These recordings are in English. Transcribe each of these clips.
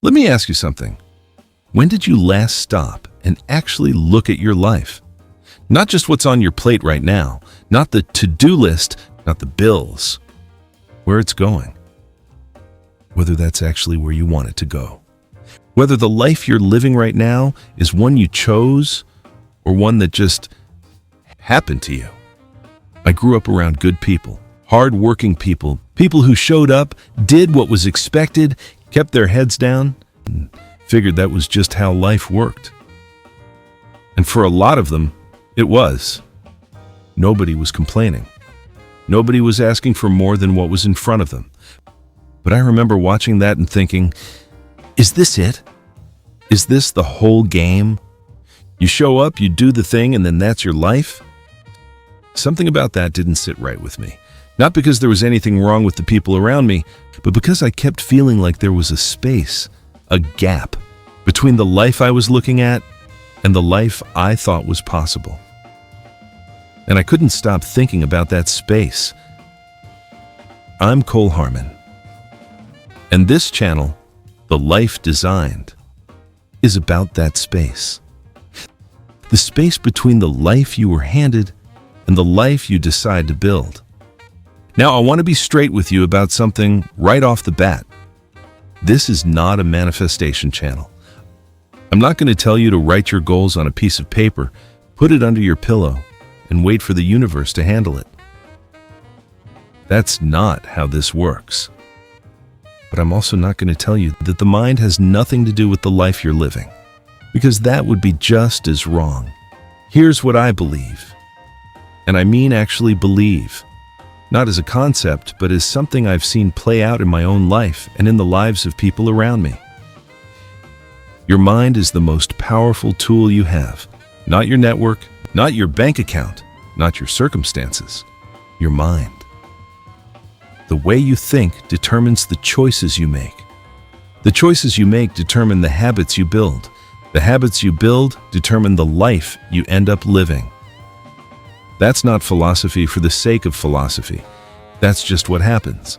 Let me ask you something. When did you last stop and actually look at your life? Not just what's on your plate right now, not the to-do list, not the bills. Where it's going. Whether that's actually where you want it to go. Whether the life you're living right now is one you chose or one that just happened to you. I grew up around good people, hard-working people, people who showed up, did what was expected, kept their heads down, and figured that was just how life worked. And for a lot of them, it was. Nobody was complaining. Nobody was asking for more than what was in front of them. But I remember watching that and thinking, is this it? Is this the whole game? You show up, you do the thing, and then that's your life? Something about that didn't sit right with me. Not because there was anything wrong with the people around me, but because I kept feeling like there was a space, a gap, between the life I was looking at and the life I thought was possible. And I couldn't stop thinking about that space. I'm Harmen. And this channel, The Life Designed, is about that space. The space between the life you were handed and the life you decide to build. Now, I want to be straight with you about something right off the bat. This is not a manifestation channel. I'm not going to tell you to write your goals on a piece of paper, put it under your pillow, and wait for the universe to handle it. That's not how this works. But I'm also not going to tell you that the mind has nothing to do with the life you're living, because that would be just as wrong. Here's what I believe. And I mean actually believe. Not as a concept, but as something I've seen play out in my own life and in the lives of people around me. Your mind is the most powerful tool you have. Not your network, not your bank account, not your circumstances. Your mind. The way you think determines the choices you make. The choices you make determine the habits you build. The habits you build determine the life you end up living. That's not philosophy for the sake of philosophy. That's just what happens,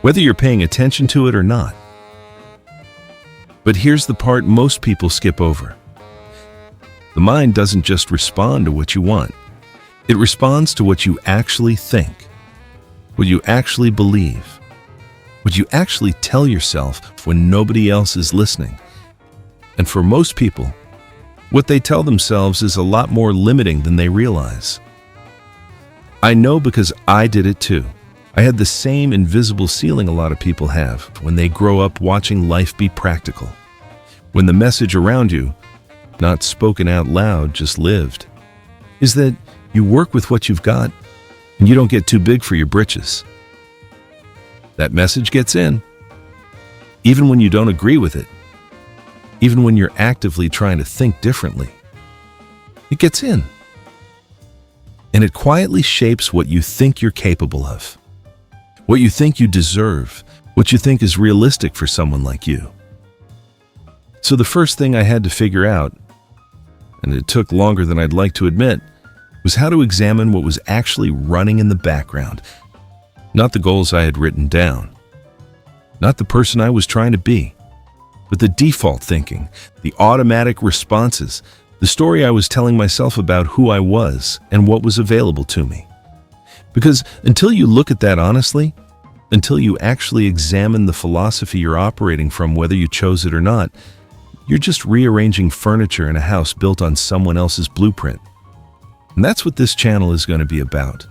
whether you're paying attention to it or not. But here's the part most people skip over. The mind doesn't just respond to what you want. It responds to what you actually think, what you actually believe, what you actually tell yourself when nobody else is listening. And for most people, what they tell themselves is a lot more limiting than they realize. I know because I did it too. I had the same invisible ceiling a lot of people have when they grow up watching life be practical. When the message around you, not spoken out loud, just lived, is that you work with what you've got and you don't get too big for your britches. That message gets in, even when you don't agree with it, even when you're actively trying to think differently. It gets in. And it quietly shapes what you think you're capable of, what you think you deserve, what you think is realistic for someone like you. So the first thing I had to figure out, and it took longer than I'd like to admit, was how to examine what was actually running in the background. Not the goals I had written down, not the person I was trying to be, but the default thinking, the automatic responses, the story I was telling myself about who I was and what was available to me. Because until you look at that honestly, until you actually examine the philosophy you're operating from, whether you chose it or not, you're just rearranging furniture in a house built on someone else's blueprint. And that's what this channel is going to be about.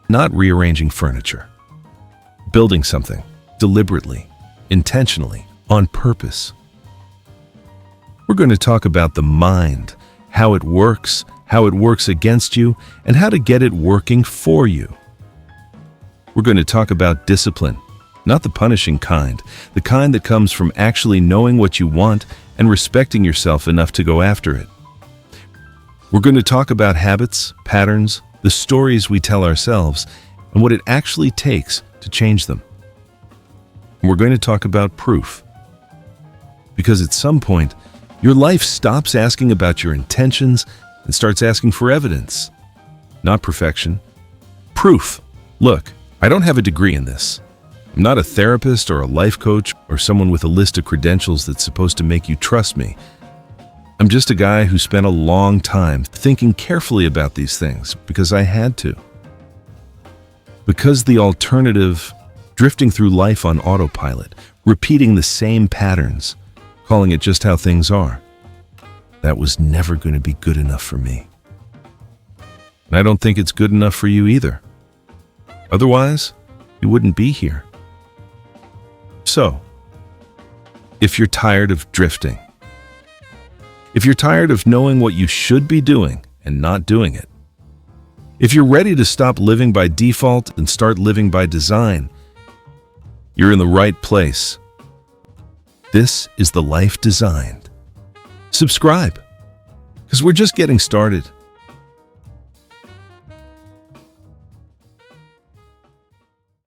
Not rearranging furniture. Building something deliberately, intentionally, on purpose. We're going to talk about the mind, how it works against you, and how to get it working for you. We're going to talk about discipline, not the punishing kind, the kind that comes from actually knowing what you want and respecting yourself enough to go after it. We're going to talk about habits, patterns, the stories we tell ourselves, and what it actually takes to change them. And we're going to talk about proof. Because at some point, your life stops asking about your intentions and starts asking for evidence. Not perfection. Proof. Look, I don't have a degree in this. I'm not a therapist or a life coach or someone with a list of credentials that's supposed to make you trust me. I'm just a guy who spent a long time thinking carefully about these things because I had to. Because the alternative, drifting through life on autopilot, repeating the same patterns, calling it just how things are, that was never going to be good enough for me. And I don't think it's good enough for you either. Otherwise, you wouldn't be here. So, if you're tired of drifting, if you're tired of knowing what you should be doing and not doing it, if you're ready to stop living by default and start living by design, you're in the right place. This is the life designed. Subscribe, because we're just getting started.